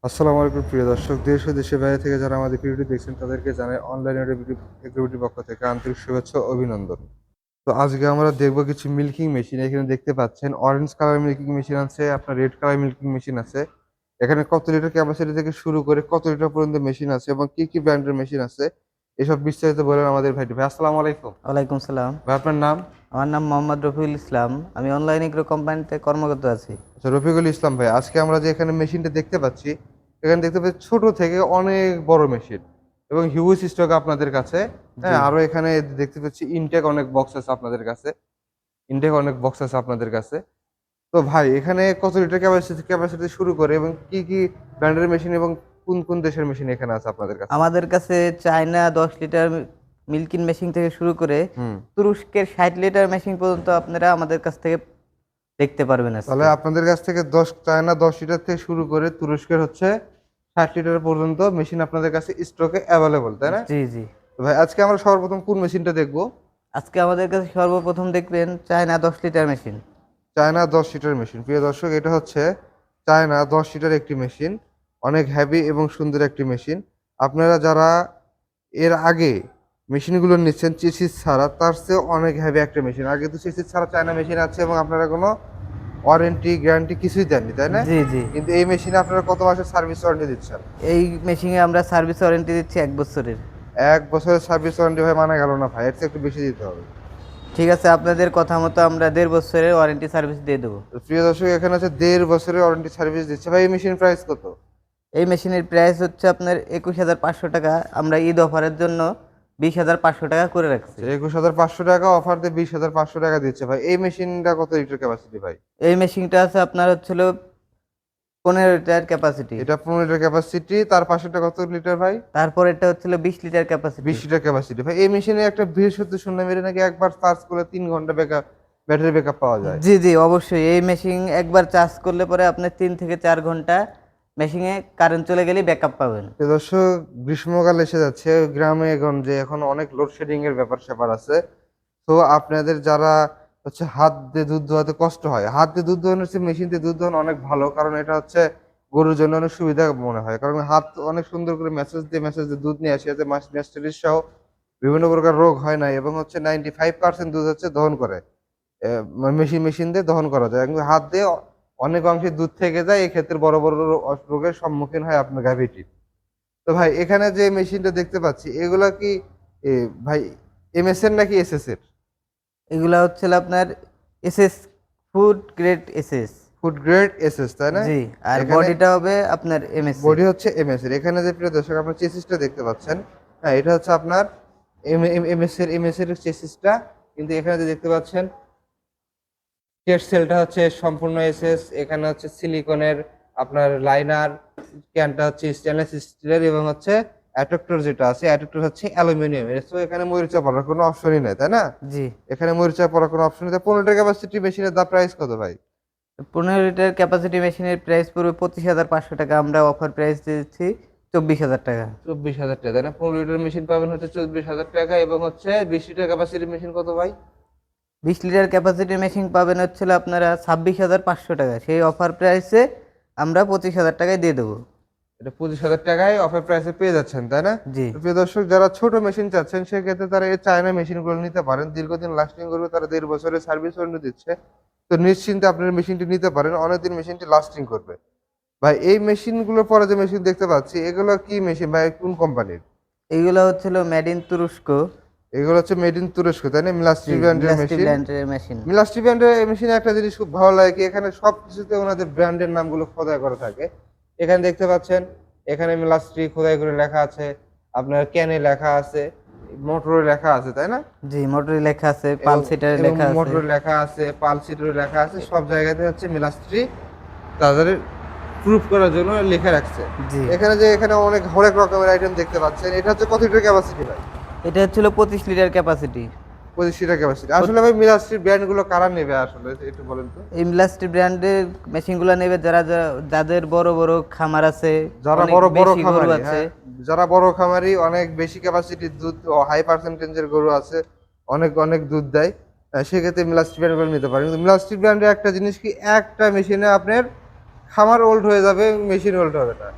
আসসালামু আলাইকুম প্রিয় দর্শক, দেশ ও দেশের বাইরে থেকে যারা আমাদের ভিডিওটি দেখছেন তাদেরকে জানাই অনলাইন এগ্রিবিটির পক্ষ থেকে আন্তরিক শুভেচ্ছা ও অভিনন্দন। তো আজকে আমরা দেখব কিছু মিল্কিং মেশিন। এখানে দেখতে পাচ্ছেন অরেঞ্জ কালার মিল্কিং মেশিন আছে, আপনার রেড কালার মিল্কিং মেশিন আছে। এখানে কত লিটার ক্যাপাসিটি থেকে শুরু করে কত লিটার পর্যন্ত মেশিন আছে এবং কি কি ব্র্যান্ডের মেশিন আছে এসব বিস্তারিত বলেন আমাদের ভাইটি। ভাই আসসালামু আলাইকুম। ওয়ালাইকুম সালাম। ভাই আপনার নাম? আমার নাম মোহাম্মদ রফিউল ইসলাম। আমি অনলাইন এগ্রো কোম্পানিতে কর্মরত আছি। আচ্ছা, রফিকুল ইসলাম ভাই, আজকে আমরা যে এখানে মেশিনটা দেখতে পাচ্ছি, এখানে দেখতে পাচ্ছি ছোট থেকে অনেক বড় মেশিন এবং হিউজ স্টক আপনাদের কাছে। জি। হ্যাঁ, আরো এখানে দেখতে পাচ্ছি ইনটেক অনেক বক্স আছে আপনাদের কাছে। ইনটেক অনেক বক্স আছে আপনাদের কাছে। তো ভাই, এখানে কত লিটার ক্যাপাসিটি ক্যাপাসিটি শুরু করে এবং কি কি ব্র্যান্ডের মেশিন এবং কোন কোন দেশের মেশিন এখানে আছে আপনাদের কাছে? আমাদের কাছে চায়না 10 লিটার মিল্কিন মেশিন থেকে শুরু করে হুম। তুরস্কের 60 লিটার মেশিন পর্যন্ত আপনারা আমাদের কাছ থেকে দেখতে পারবেন তাহলে আজকে। আপনাদের কাছ থেকে চায়না 10 লিটার থেকে শুরু করে তুরস্কের হচ্ছে 60 লিটার পর্যন্ত মেশিন আপনাদের কাছে স্টকে অ্যাভেলেবল, তাই না? জি জি। তো ভাই, আজকে আমরা সর্বপ্রথম কোন মেশিনটা দেখবো? আজকে আমাদের কাছে সর্বপ্রথম দেখবেন China 10 litre machine. China 10 litre machine. প্রিয় দর্শক, এটা হচ্ছে চায়না 10 লিটার একটি মেশিন। অনেক হেভি এবং সুন্দর একটি মেশিন। আপনারা যারা এর আগে মেশিনগুলো নিচ্ছেন চেসিস ছাড়া, তার চেয়ে অনেক হেভি একটা মেশিন। আগে তো চেসিস ছাড়া চায়না মেশিন আছে এবং আপনারা কোনো ওয়ারেন্টি গ্যারান্টি কিছুই দেননি, তাই না? জি জি। কিন্তু এই মেশিনে আপনারা কত মাসের সার্ভিস ওয়ারেন্টি দিচ্ছেন? এই মেশিনে আমরা সার্ভিস ওয়ারেন্টি দিচ্ছি 1 বছরের। 1 বছরের সার্ভিস ওয়ারেন্টি ভাই মানা গেল না ভাই, এর চেয়ে একটু বেশি দিতে হবে। ঠিক আছে, আপনাদের কথা মতো আমরা 1.5 বছরের ওয়ারেন্টি সার্ভিস দিয়ে দেবো। তো প্রিয় দর্শক, এখানে আছে 1.5 বছরের ওয়ারেন্টি সার্ভিস দিচ্ছে। ভাই, এই মেশিন প্রাইস কত? এই মেশিনের প্রাইস হচ্ছে আপনার 21,500 টাকা। আমরা ঈদ অফারের জন্য 20,500 টাকা করে রাখছি। 21,500 টাকা অফার দিয়ে 20,500 টাকা দিচ্ছে। ভাই, এই মেশিনটা কত লিটার ক্যাপাসিটি ভাই? এই মেশিনটা আছে আপনার হচ্ছিল 15 লিটার ক্যাপাসিটি। এটা 15 লিটার ক্যাপাসিটি, তার পাশেরটা কত লিটার ভাই? তারপর এটা হচ্ছিল 20 লিটার ক্যাপাসিটি। 20 litre capacity. ভাই, এই মেশিনে একটা বিশেষত্ব শুনলাম, এটা নাকি একবার চার্জ করলে 3 ঘন্টা ব্যাটারি ব্যাকআপ পাওয়া যায়। জি জি, অবশ্যই। এই মেশিন একবার চার্জ করলে পরে আপনি 3 থেকে 4 ঘন্টা মেশিনে কারেন্ট চলে গেলেই ব্যাকআপ পাবেন। তো দর্শক, গ্রীষ্মকাল এসে যাচ্ছে, গ্রামে গঞ্জে এখন অনেক লোডশেডিং এর ব্যাপার স্যাপার আছে। তো আপনাদের যারা হচ্ছে হাত দিয়ে দুধ দোয়াতে কষ্ট হয়, হাত দিয়ে দুধ দোয়ানোর চেয়ে মেশিন দিয়ে দুধ দোয়ানো অনেক ভালো, কারণ এটা হচ্ছে গরুর জন্য অনেক সুবিধা মনে হয়। কারণ হাত অনেক সুন্দর করে মেসেজ দিয়ে দুধ নিয়ে আসে, যাতে ম্যাস্টারিস সহ বিভিন্ন প্রকার রোগ হয় না, এবং হচ্ছে 95% দুধ হচ্ছে দহন করে। মেশিন দিয়ে দহন করা যায়, কিন্তু হাত দিয়ে অনেক অংশে দুধ থেকে যায়, এক্ষেত্রে বড় বড় রোগের সম্মুখীন হয় আপনার গাভীটি। তো ভাই, এখানে যে মেশিনটা দেখতে পাচ্ছি, এগুলা কি এ, ভাই, এমএস এর নাকি এসএস এর? এগুলা হচ্ছিল আপনার SS, food grade SS. Food grade SS, তাই না? জি। আর এখানে বডিটা হবে আপনার এমএসসি। বডি হচ্ছে এমএস এর। এখানে যে প্রিয় দর্শক, আপনার চেসিসটা দেখতে পাচ্ছেন, হ্যাঁ, এটা হচ্ছে আপনার এমএস এর চেসিসটা। কিন্তু এখানে যে দেখতে পাচ্ছেন, টেস্ট সেলটা হচ্ছে সম্পূর্ণ এসএস। এখানে হচ্ছে সিলিকনের আপনার লাইনার, ক্যানটা হচ্ছে স্টেনলেস স্টিলের, এবং হচ্ছে অ্যাডাপ্টর যেটা আছে, অ্যাডাপ্টর হচ্ছে অ্যালুমিনিয়ামের। সো এখানে মরিচা পড়ার কোনো অপশনই নাই, তাই না? জি। এখানে মরিচা পড়ার কোনো অপশন নেই। 15 লিটার ক্যাপাসিটি মেশিনের দাম প্রাইস কত ভাই? 15 লিটার ক্যাপাসিটি মেশিনের প্রাইস পড়বে 25,500 টাকা। আমরা অফার প্রাইস দিচ্ছি 24,000 টাকা। 24,000 টাকা, তাই না? 15 লিটার মেশিন পাবেন হচ্ছে 24,000 টাকা, এবং হচ্ছে 20 লিটার ক্যাপাসিটির মেশিন কত ভাই? 20 লিটার ক্যাপাসিটির মেশিন পাবেন হচ্ছিল আপনারা 26,500 টাকা। সেই অফার প্রাইসে আমরা 25,000 টাকায় দিয়ে দেবো। এটা 25,000 টাকায় অফার প্রাইসে পেয়ে যাচ্ছেন, তাই না? জি। তো প্রিয় দর্শক, যারা ছোট মেশিন চাচ্ছেন সেক্ষেত্রে তারা এই চায়না মেশিনগুলো নিতে পারেন। দীর্ঘদিন লাস্টিং করবে, তারা 1.5 বছরের সার্ভিস ওয়ারেন্টি দিচ্ছে। তো নিশ্চিন্তে আপনার মেশিনটি নিতে পারেন, অনেকদিন মেশিনটি লাস্টিং করবে। ভাই, এই মেশিনগুলোর পরে যে মেশিন দেখতে পাচ্ছি, এগুলো কি মেশিন ভাই, কোন কোম্পানির? এইগুলো হচ্ছিল মেড ইন তুরস্ক। এগুলো হচ্ছে মেড ইন তুরস্ক, তাই না? জি, মিলাস্ট্রি ব্র্যান্ডের মিলাস্টি মেশিন। ব্র্যান্ডের মেশিন। মিলাস্ট্রি ব্র্যান্ডের এই মেশিনে একটা জিনিস খুব ভালো লাগে কি, এখানে সবকিছুতে ওনাদের ব্র্যান্ডের নামগুলো খোদাই করা থাকে। এখানে দেখতে পাচ্ছেন, এখানে মিলাস্ট্রি খোদাই করে লেখা আছে, আপনার ক্যানে লেখা আছে, মোটরে লেখা আছে, তাই না? জি, মোটরে লেখা আছে, পালসিটারে লেখা আছে। মোটরে লেখা আছে, পালসিটরে লেখা আছে, সব জায়গাতে হচ্ছে মিলাস্ট্রি তাদের প্রুফ করার জন্য লিখে রাখছে। জি। এখানে অনেক হরেক রকমের আইটেম দেখতে পাচ্ছেন। এটা হচ্ছে কত লিটার ক্যাপাসিটি ভাই? এটা হচ্ছিল 25 লিটার ক্যাপাসিটি। 25 litre capacity. আসলে ভাই, মিলাস্ট্রির ব্র্যান্ড গুলো কারা নেবে আসলে, একটু বলেন তো? এই মিলাস্টি ব্র্যান্ডের মেশিনগুলো নেবে যাদের বড় বড় খামার আছে, যারা অনেক বড় বড় বেশি গরু খামারি, আছে। হ্যাঁ, যারা বড় খামারি, অনেক বেশি ক্যাপাসিটির দুধ ও হাই পার্সেন্টেজের গরু আছে, অনেক অনেক দুধ দেয়, সেক্ষেত্রে মিলাস্ট্রি ব্র্যান্ড গুলো নিতে পারেন। কিন্তু মিলাস্ট্রি ব্র্যান্ডের একটা জিনিস কি, একটা মেশিনে আপনার খামার ওল্ড হয়ে যাবে, মেশিন ওল্ড হবে না।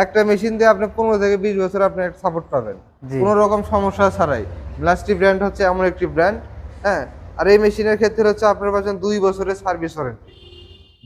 একটা মেশিন দিয়ে আপনি 15 থেকে 20 বছর আপনি একটা সাপোর্ট পাবেন জি। কোনো রকম সমস্যা ছাড়াই। ব্লাস্টি ব্র্যান্ড হচ্ছে এমন একটি ব্র্যান্ড, হ্যাঁ। আর এই মেশিনের ক্ষেত্রে হচ্ছে আপনার পাচ্ছেন 2 বছরের সার্ভিস ওয়ারেন্টি।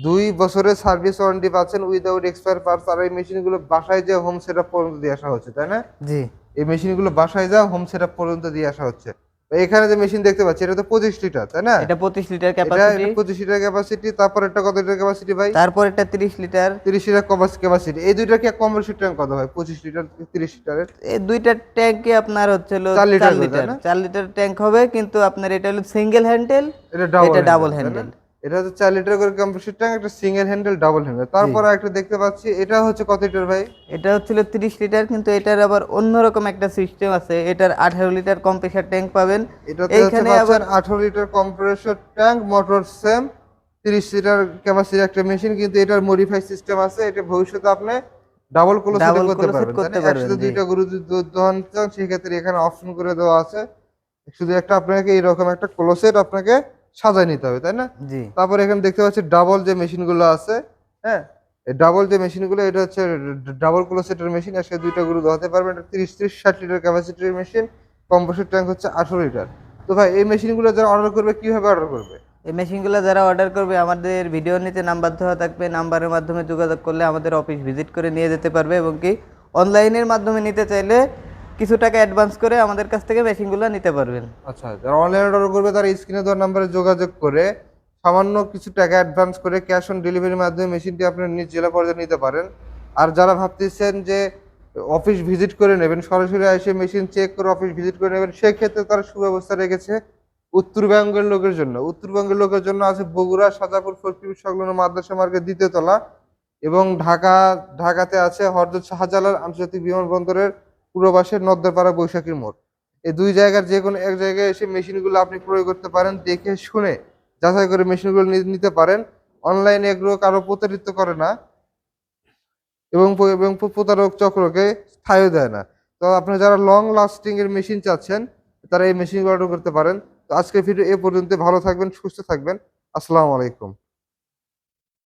2 বছরের সার্ভিস ওয়ারেন্টি পাচ্ছেন উইদাউট এক্সপায়ার পার্টস। আর এই মেশিনগুলো বাসায় যে হোম সেটআপ পর্যন্ত দিয়ে আসা হচ্ছে, তাই না? জি। এই মেশিনগুলো বাসায় যা হোম সেটআপ পর্যন্ত দিয়ে আসা হচ্ছে। তো এখানে যে মেশিন দেখতে পাচ্ছি এটা তো 25 লিটার, তাই না? এটা 25 লিটার এটা ক্যাপাসিটি। 25 litre capacity. তারপর এটা কত লিটার ক্যাপাসিটি ভাই? তারপর এটা 30 লিটার। 30 litre capacity. এই দুইটা কি কম্প্রেসর ট্যাঙ্ক কত ভাই? 25 লিটার 30 লিটারের এই দুইটা ট্যাঙ্কে আপনার হচ্ছে হলো 4 লিটার 4 করে, তাই লিটার না? 4 লিটার ট্যাঙ্ক হবে, কিন্তু আপনার এটা হলো সিঙ্গেল হ্যান্ডেল, এটা এটা ডাবল হ্যান্ডেল, তাই না? হ্যান্ডেল। এটা হচ্ছে 4 লিটার করে কম্প্রেসর ট্যাঙ্ক, একটা সিঙ্গেল হ্যান্ডেল ডাবল হ্যান্ডেল। তারপর একটা দেখতে পাচ্ছি এটা হচ্ছে কত লিটার ভাই? এটা হচ্ছিল 30 লিটার, কিন্তু এটার আবার অন্যরকম একটা সিস্টেম আছে। এটার 18 লিটার কম্প্রেসার ট্যাঙ্ক পাবেন। এটাতে হচ্ছে এইখানে আবার পাচ্ছেন 18 litre compressor tank, motor same, 30 litre ক্যাপাসিটির একটা মেশিন, কিন্তু এটার মডিফাই সিস্টেম আছে। এটা ভবিষ্যতে আপনি ডাবল ক্লোজ ডাবল করতে ক্লোজ পারবেন, তাই করতে না? পারবেন। একসাথে জি। দুইটা গরু যদি দুধ দহন চান সেক্ষেত্রে এখানে অপশন করে দেওয়া আছে। শুধু একটা আপনাকে এইরকম একটা ক্লোজেট আপনাকে সাজায় নিতে হবে, তাই না? জি। তারপর এখানে দেখতে পাচ্ছি ডাবল যে মেশিনগুলো আছে, হ্যাঁ, এই ডাবল যে মেশিনগুলো এটা হচ্ছে ডাবল ক্লোজেটের মেশিন। আর সে দুইটা গরু দোয়াতে পারবেন। এটা 30-60 লিটার ক্যাপাসিটির মেশিন, কম্প্রেসর ট্যাঙ্ক হচ্ছে 18 লিটার। তো ভাই এই মেশিনগুলো যারা অর্ডার করবে কিভাবে অর্ডার করবে? এই মেশিনগুলো যারা অর্ডার করবে আমাদের ভিডিওর নিচে নাম্বার দেওয়া থাকবে, নাম্বারের মাধ্যমে যোগাযোগ করলে আমাদের অফিস ভিজিট করে নিয়ে যেতে পারবে, এবং কি অনলাইনের মাধ্যমে নিতে চাইলে কিছু টাকা অ্যাডভান্স করে আমাদের কাছ থেকে মেশিনগুলো নিতে পারবেন। আচ্ছা, যারা অনলাইন অর্ডার করবে তারা স্ক্রিনে দেওয়া নাম্বারে যোগাযোগ করে সামান্য কিছু টাকা অ্যাডভান্স করে ক্যাশ অন ডেলিভারির মাধ্যমে মেশিনটি আপনার নিজ জেলা পর্যায়ে নিতে পারেন। আর যারা ভাবতেছেন যে অফিস ভিজিট করে নেবেন, সরাসরি এসে মেশিন চেক করে অফিস ভিজিট করে নেবেন, সেক্ষেত্রে তারা সুব্যবস্থা রেখেছে উত্তরবঙ্গের লোকের জন্য। উত্তরবঙ্গের লোকের জন্য আছে বগুড়া সাজাপুর ফকির সংলগ্ন মাদ্রাসা মার্কেট 2য় তলা, এবং ঢাকাতে আছে হযরত শাহজালাল আন্তর্জাতিক বিমানবন্দরের পূর্ব পাশে নদ্দারপাড়া বৈশাখীর মোড়। এই দুই জায়গার যে কোনো এক জায়গায় এসে মেশিনগুলো আপনি ক্রয় করতে পারেন, দেখে শুনে যাচাই করে মেশিনগুলো নিতে পারেন। অনলাইনে এগুলো কারো প্রতারিত করে না, এবং প্রতারক চক্রকে স্থায়ী দেয় না। তো আপনারা যারা লং লাস্টিং এর মেশিন চাচ্ছেন তারা এই মেশিনগুলো অর্ডার করতে পারেন। তো আজকের ভিডিও এ পর্যন্ত। ভালো থাকবেন, সুস্থ থাকবেন। আসসালামু আলাইকুম।